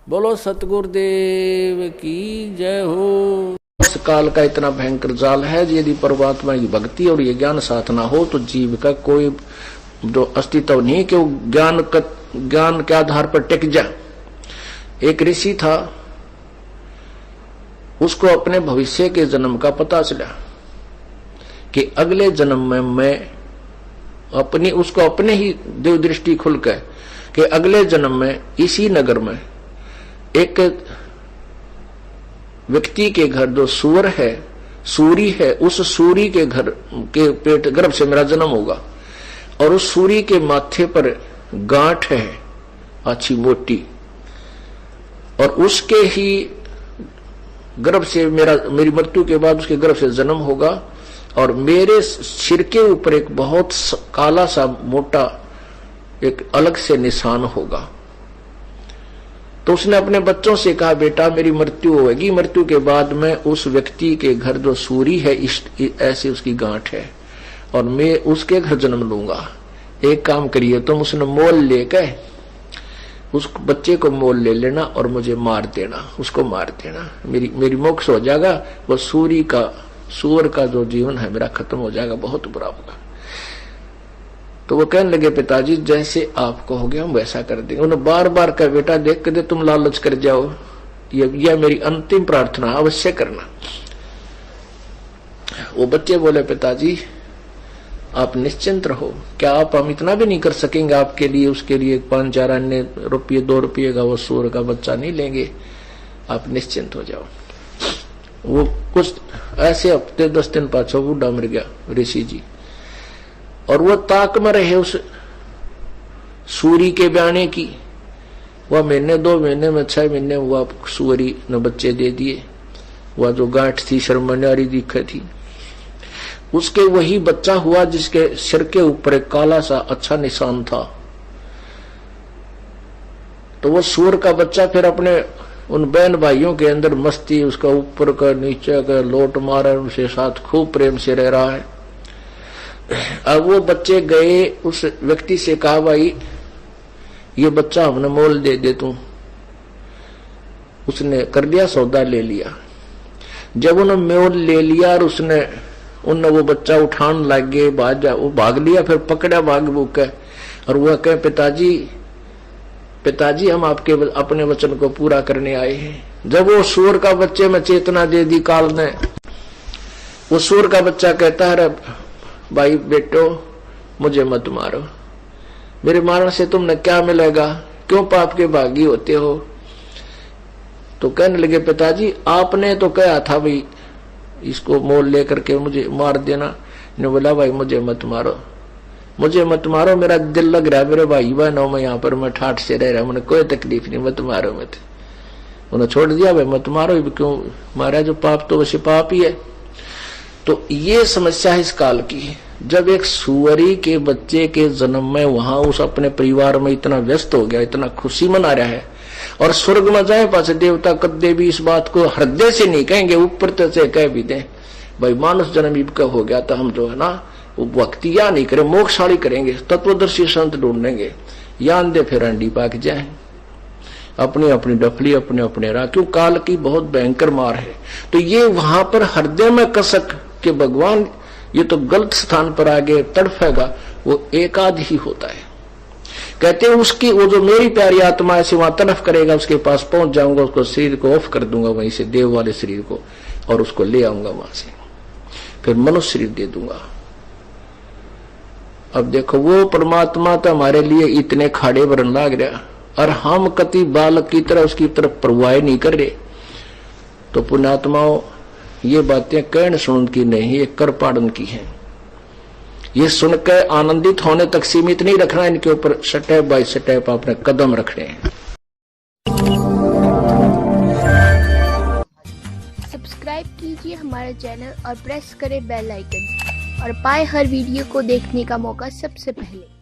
बोलो सतगुरुदेव की जय हो। इस काल का इतना भयंकर जाल है, यदि परमात्मा की भक्ति और ये ज्ञान साथ ना हो तो जीव का कोई जो अस्तित्व नहीं कि वो ज्ञान के आधार पर टिक जाए। एक ऋषि था, उसको अपने भविष्य के जन्म का पता चला कि अगले जन्म में मैं उसको अपने ही देव दृष्टि खुल गए कि अगले जन्म में इसी नगर में एक व्यक्ति के घर जो सूर है, सूरी है, उस सूरी के घर के पेट गर्भ से मेरा जन्म होगा और उस सूरी के माथे पर गांठ है अच्छी मोटी और उसके ही गर्भ से मेरी मृत्यु के बाद उसके गर्भ से जन्म होगा और मेरे सिर के ऊपर एक बहुत काला सा मोटा एक अलग से निशान होगा। तो उसने अपने बच्चों से कहा, बेटा मेरी मृत्यु होगी, मृत्यु के बाद मैं उस व्यक्ति के घर जो सूरी है ऐसे उसकी गांठ है और मैं उसके घर जन्म लूंगा। एक काम करिए तुम, उसने मोल लेकर उस बच्चे को मोल ले लेना और मुझे मार देना, उसको मार देना, मेरी मोक्ष हो जाएगा। वो सूअर का जो जीवन है मेरा खत्म हो जाएगा, बहुत बुरा होगा। तो वो कहने लगे, पिताजी जैसे आप कहोगे हम वैसा कर देंगे। उन्होंने बार बार कहा, बेटा देख के तुम लालच कर जाओ, यह मेरी अंतिम प्रार्थना अवश्य करना। वो बच्चे बोले, पिताजी आप निश्चिंत रहो, क्या आप हम इतना भी नहीं कर सकेंगे आपके लिए, उसके लिए 5-4 अन्य रुपये 2 रुपये का वो सूअर का बच्चा नहीं लेंगे, आप निश्चिंत हो जाओ। वो कुछ ऐसे हफ्ते 10 दिन पाछो बूढ़ा मर गया ऋषि जी, और वो ताक में रहे उस सूरी के बयाने की। वह महीने 2 महीने में 6 महीने हुआ, सूरी ने बच्चे दे दिए। वह जो गांठ थी शर्मन्यारी दिखे थी, उसके वही बच्चा हुआ जिसके सिर के ऊपर एक काला सा अच्छा निशान था। तो वो सूर का बच्चा फिर अपने उन बहन भाइयों के अंदर मस्ती, उसका ऊपर का नीचे का लोट मारा, उनके साथ खूब प्रेम से रह रहा है। अब वो बच्चे गए उस व्यक्ति से कहा, भाई ये बच्चा हमने मोल दे तू। उसने कर दिया, सौदा ले लिया। जब उन्होंने मोल ले लिया और उनने वो बच्चा उठान लग गए, वो भाग लिया, फिर पकड़ा भाग भूख के, और वह कहे, पिताजी हम आपके अपने वचन को पूरा करने आए हैं। जब वो सूअर का बच्चे में चेतना दे दी काल ने, वो सूअर का बच्चा कहता है, भाई बेटो मुझे मत मारो, मेरे मारने से तुमने क्या मिलेगा, क्यों पाप के भागी होते हो। तो कहने लगे, पिताजी आपने तो कहा था भाई इसको मोल लेकर के मुझे मार देना। ने बोला, भाई मुझे मत मारो, मेरा दिल लग रहा है, मेरे भाई बहनों में यहाँ पर मैं ठाठ से रह रहा हूं, मुझे कोई तकलीफ नहीं, मत मारो मत। उन्होंने छोड़ दिया, भाई मत मारो, क्यों मारा, जो पाप तो वैसे पाप ही है। तो ये समस्या है इस काल की। जब एक सुअरी के बच्चे के जन्म में वहां उस अपने परिवार में इतना व्यस्त हो गया, इतना खुशी मना रहा है, और स्वर्ग में जाए पास देवता कद्दे भी इस बात को हृदय से नहीं कहेंगे, ऊपर से कह भी दें भाई मानुष जन्म का हो गया, तो हम जो है ना वो भक्ति या नहीं करें, मोक्षशाली करेंगे, तत्वदर्शी संत ढूंढेंगे, यान दे फिर अंडी पाक जाए, अपनी अपनी डफली अपने अपने राह। क्यों काल की बहुत भयंकर मार है। तो ये वहां पर हृदय में कसक के भगवान ये तो गलत स्थान पर आगे तड़फेगा, वो एकाध ही होता है। कहते हैं उसकी वो जो मेरी प्यारी आत्मा ऐसे वहां तड़फ करेगा, उसके पास पहुंच जाऊंगा, उसको शरीर को ऑफ कर दूंगा वहीं से, देव वाले शरीर को, और उसको ले आऊंगा वहां से, फिर मनुष्य शरीर दे दूंगा। अब देखो वो परमात्मा तो हमारे लिए इतने खाड़े भरन लाग रहा, और हम कति बालक की तरह उसकी तरफ परवाह नहीं कर रहे। तो पुण्यात्माओं ये बातें कहन सुन की नहीं, ये कर पाड़न की है। ये सुनकर आनंदित होने तक सीमित नहीं रखना, इनके ऊपर स्टेप बाय स्टेप अपने कदम रखने हैं। सब्सक्राइब कीजिए हमारे चैनल और प्रेस करें बेल आइकन और पाए हर वीडियो को देखने का मौका सबसे पहले।